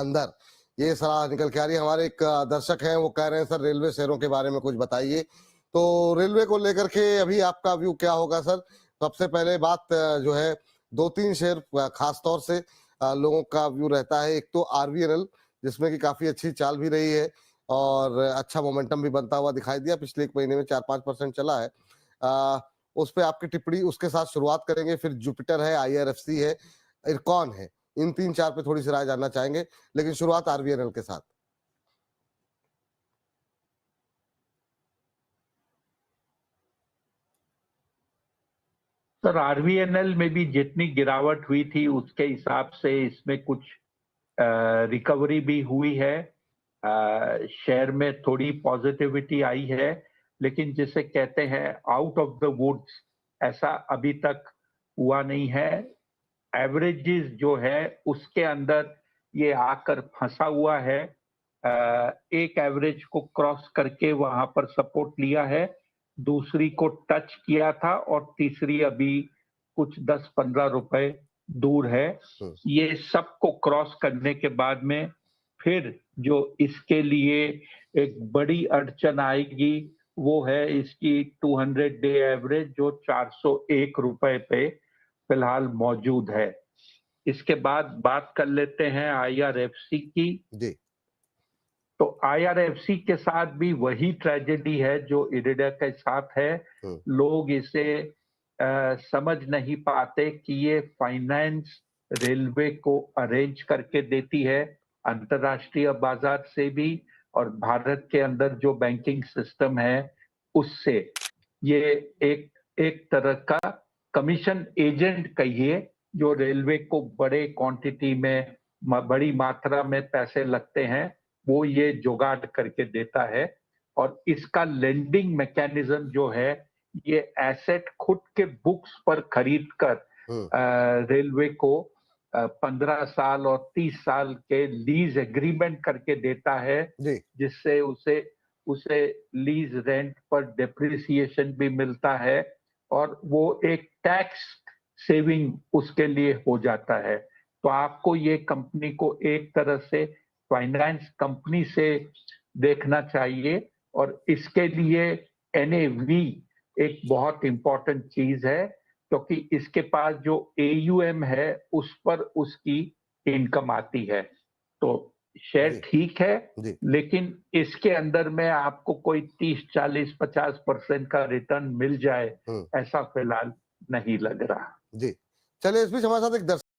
अंदर ये सलाह निकल के आ रही है। हमारे एक दर्शक हैं, वो कह रहे हैं सर रेलवे शेयरों के बारे में कुछ बताइए। तो रेलवे को लेकर के अभी आपका व्यू क्या होगा सर? सबसे पहले बात जो है 2-3 शेयर खास तौर से लोगों का व्यू रहता है। एक तो आरवीएनएल, जिसमें कि काफी अच्छी चाल भी रही है और अच्छा मोमेंटम भी बनता हुआ दिखाई दिया। पिछले 1 महीने में 4-5% चला है। उस पे आपकी टिप्पणी, उसके साथ शुरुआत करेंगे, फिर जुपिटर है, आईआरएफसी है, इरकॉन है। इन 3-4 पे थोड़ी सी राय जानना चाहेंगे, लेकिन शुरुआत आरवीएनएल के साथ। सर आरवीएनएल में भी जितनी गिरावट हुई थी उसके हिसाब से इसमें कुछ रिकवरी भी हुई है। शेयर में थोड़ी पॉजिटिविटी आई है, लेकिन जिसे कहते हैं आउट ऑफ द वुड्स, ऐसा अभी तक हुआ नहीं है। एवरेजेस जो है उसके अंदर ये आकर फंसा हुआ है। एक एवरेज को क्रॉस करके वहां पर सपोर्ट लिया है, दूसरी को टच किया था और तीसरी अभी कुछ 10-15 रुपए दूर है। ये सबको क्रॉस करने के बाद में फिर जो इसके लिए एक बड़ी अड़चन आएगी वो है इसकी 200 डे एवरेज, जो 401 रुपए पे फिलहाल मौजूद है। इसके बाद बात कर लेते हैं आईआरएफसी की। जी। तो आईआरएफसी के साथ भी वही ट्रेजेडी है जो इरिडा के साथ है। लोग इसे समझ नहीं पाते कि ये फाइनेंस रेलवे को अरेंज करके देती है अंतर्राष्ट्रीय बाजार से भी और भारत के अंदर जो बैंकिंग सिस्टम है उससे। ये एक तरह का कमीशन एजेंट कहिए, जो रेलवे को बड़े क्वांटिटी में, बड़ी मात्रा में पैसे लगते हैं, वो ये जुगाड़ करके देता है। और इसका लेंडिंग मैकेनिज्म जो है, ये एसेट खुद के बुक्स पर खरीद कर रेलवे को 15 साल और 30 साल के लीज एग्रीमेंट करके देता है, जिससे उसे लीज रेंट पर डेप्रिसिएशन भी मिलता है और वो एक टैक्स सेविंग उसके लिए हो जाता है। तो आपको ये कंपनी को एक तरह से फाइनेंस कंपनी से देखना चाहिए और इसके लिए एनएवी एक बहुत इंपॉर्टेंट चीज है, क्योंकि इसके पास जो एयूएम है उस पर उसकी इनकम आती है। तो शेयर ठीक है, लेकिन इसके अंदर में आपको कोई 30, 40, 50% का रिटर्न मिल जाए, ऐसा फिलहाल नहीं लग रहा। जी, चलिए इस बीच हमारे साथ एक दर्शक